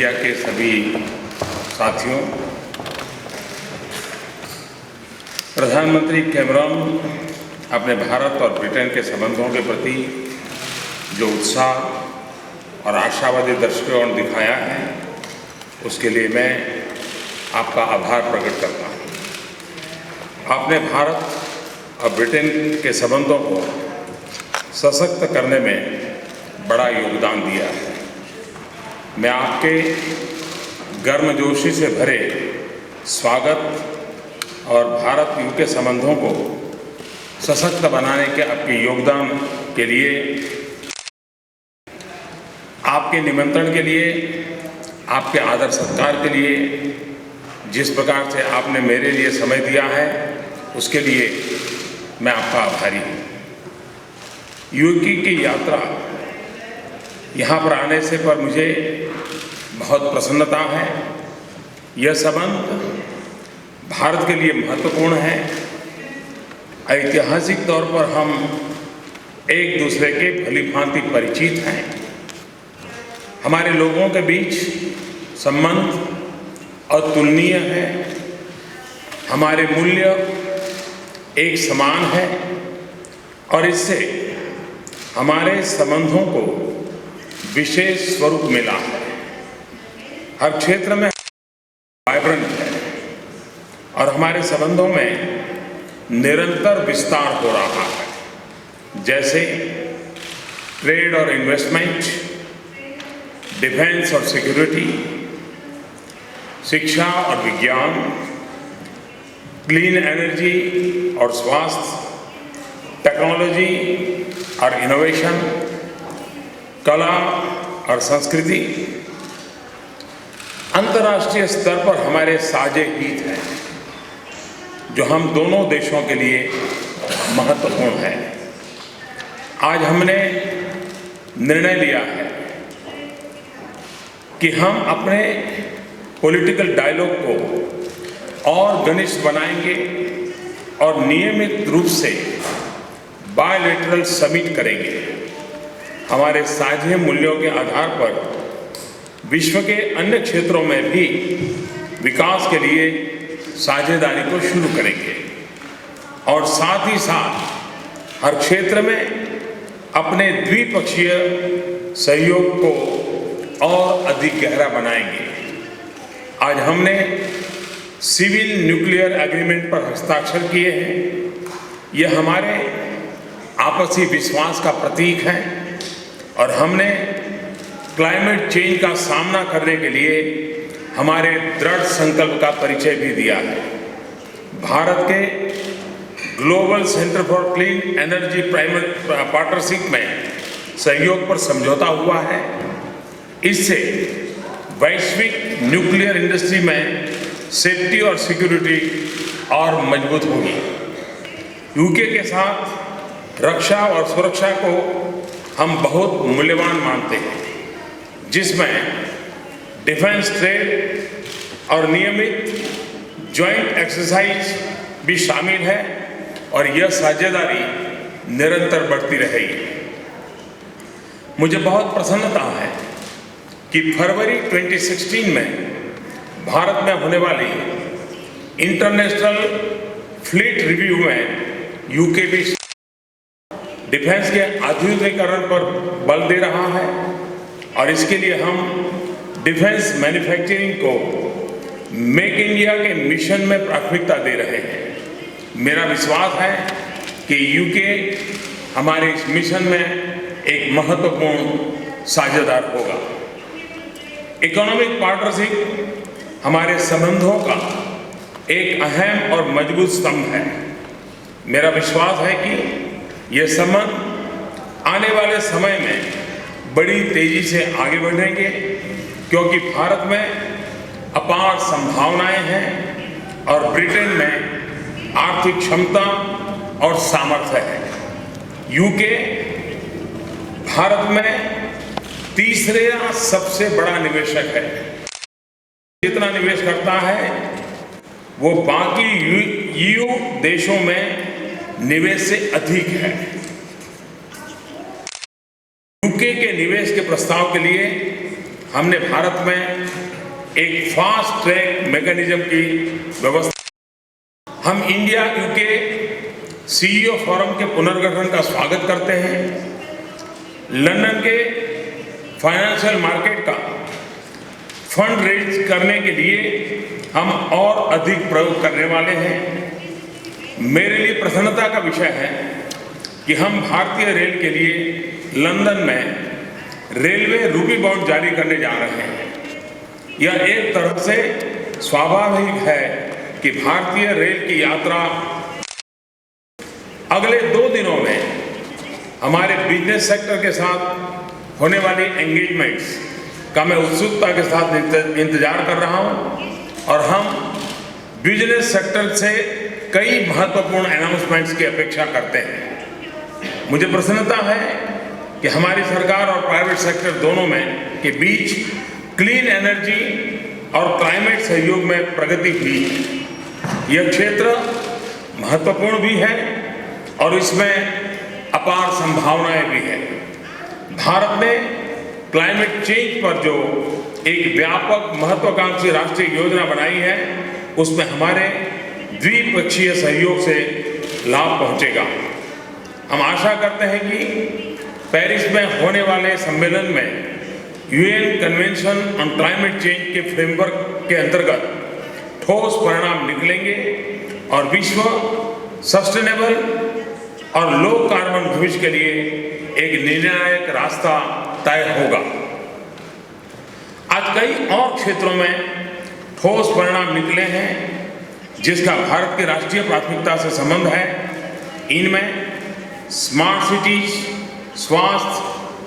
Media के सभी साथियों, प्रधानमंत्री कैमरॉन अपने भारत और ब्रिटेन के संबंधों के प्रति जो उत्साह और आशावादी दृष्टिकोण दिखाया है, उसके लिए मैं आपका आभार प्रकट करता हूँ। आपने भारत और ब्रिटेन के संबंधों को सशक्त करने में बड़ा योगदान दिया है। मैं आपके गर्मजोशी से भरे स्वागत और भारत यूके संबंधों को सशक्त बनाने के आपके योगदान के लिए, आपके निमंत्रण के लिए, आपके आदर सत्कार के लिए, जिस प्रकार से आपने मेरे लिए समय दिया है, उसके लिए मैं आपका आभारी हूँ। यूके की यात्रा यहाँ पर आने से पर मुझे बहुत प्रसन्नता है। यह संबंध भारत के लिए महत्वपूर्ण है। ऐतिहासिक तौर पर हम एक दूसरे के भलीभांति परिचित हैं। हमारे लोगों के बीच संबंध अतुलनीय है। हमारे मूल्य एक समान है और इससे हमारे संबंधों को विशेष स्वरूप मिला है। हर क्षेत्र में वाइब्रेंट है और हमारे संबंधों में निरंतर विस्तार हो रहा है, जैसे ट्रेड और इन्वेस्टमेंट, डिफेंस और सिक्योरिटी, शिक्षा और विज्ञान, क्लीन एनर्जी और स्वास्थ्य, टेक्नोलॉजी और इनोवेशन, कला और संस्कृति। अंतर्राष्ट्रीय स्तर पर हमारे साझे हित हैं, जो हम दोनों देशों के लिए महत्वपूर्ण है। आज हमने निर्णय लिया है कि हम अपने पॉलिटिकल डायलॉग को और घनिष्ठ बनाएंगे और नियमित रूप से बायलैटरल समिट करेंगे। हमारे साझे मूल्यों के आधार पर विश्व के अन्य क्षेत्रों में भी विकास के लिए साझेदारी को शुरू करेंगे और साथ ही साथ हर क्षेत्र में अपने द्विपक्षीय सहयोग को और अधिक गहरा बनाएंगे। आज हमने सिविल न्यूक्लियर एग्रीमेंट पर हस्ताक्षर किए हैं। यह हमारे आपसी विश्वास का प्रतीक है और हमने क्लाइमेट चेंज का सामना करने के लिए हमारे दृढ़ संकल्प का परिचय भी दिया है। भारत के global centre for clean energy partnership में सहयोग पर समझौता हुआ है। इससे वैश्विक न्यूक्लियर इंडस्ट्री में सेफ्टी और सिक्योरिटी और मजबूत होगी। यूके के साथ रक्षा और सुरक्षा को हम बहुत मूल्यवान मानते हैं, जिसमें डिफेंस ट्रेड और नियमित जॉइंट एक्सरसाइज भी शामिल है और यह साझेदारी निरंतर बढ़ती रहेगी। मुझे बहुत प्रसन्नता है कि फरवरी 2016 में भारत में होने वाली इंटरनेशनल फ्लीट रिव्यू में यूके भी डिफेंस के आधुनिकीकरण पर बल दे रहा है और इसके लिए हम डिफेंस मैन्युफैक्चरिंग को मेक इंडिया के मिशन में प्राथमिकता दे रहे हैं। मेरा विश्वास है कि यूके हमारे इस मिशन में एक महत्वपूर्ण साझेदार होगा। इकोनॉमिक पार्टनरशिप हमारे संबंधों का एक अहम और मजबूत स्तंभ है। मेरा विश्वास है कि ये संबंध आने वाले समय में बड़ी तेजी से आगे बढ़ेंगे, क्योंकि भारत में अपार संभावनाएं हैं और ब्रिटेन में आर्थिक क्षमता और सामर्थ्य है। यूके भारत में तीसरा सबसे बड़ा निवेशक है। जितना निवेश करता है वो बाकी ईयू देशों में निवेश से अधिक है। यूके के निवेश के प्रस्ताव के लिए हमने भारत में एक फास्ट ट्रैक मैकेनिज्म की व्यवस्था। हम इंडिया यूके CEO फोरम के पुनर्गठन का स्वागत करते हैं। लंदन के फाइनेंशियल मार्केट का फंड रेज करने के लिए हम और अधिक प्रयोग करने वाले हैं। मेरे लिए प्रसन्नता का विषय है कि हम भारतीय रेल के लिए लंदन में रेलवे रूबी बॉन्ड जारी करने जा रहे हैं। यह एक तरह से स्वाभाविक है कि भारतीय रेल की यात्रा अगले 2 दिनों में हमारे बिजनेस सेक्टर के साथ होने वाली एंगेजमेंट्स का मैं उत्सुकता के साथ इंतजार कर रहा हूं और हम बिजनेस सेक्टर से कई महत्वपूर्ण अनाउंसमेंट्स की अपेक्षा करते हैं। मुझे प्रसन्नता है कि हमारी सरकार और प्राइवेट सेक्टर दोनों में के बीच क्लीन एनर्जी और क्लाइमेट सहयोग में प्रगति हुई है। यह क्षेत्र महत्वपूर्ण भी है और इसमें अपार संभावनाएं भी हैं। भारत ने क्लाइमेट चेंज पर जो एक व्यापक महत्वाकांक्षी राष्ट्रीय योजना बनाई है, उसमें हमारे द्विपक्षीय सहयोग से लाभ पहुंचेगा। हम आशा करते हैं कि पेरिस में होने वाले सम्मेलन में UN convention on climate change के फ्रेमवर्क के अंतर्गत ठोस परिणाम निकलेंगे और विश्व सस्टेनेबल और लो कार्बन भविष्य के लिए एक निर्णायक रास्ता तय होगा। आज कई और क्षेत्रों में ठोस परिणाम निकले हैं जिसका भारत की राष्ट्रीय प्राथमिकता से संबंध है। इनमें स्मार्ट सिटीज, स्वास्थ्य,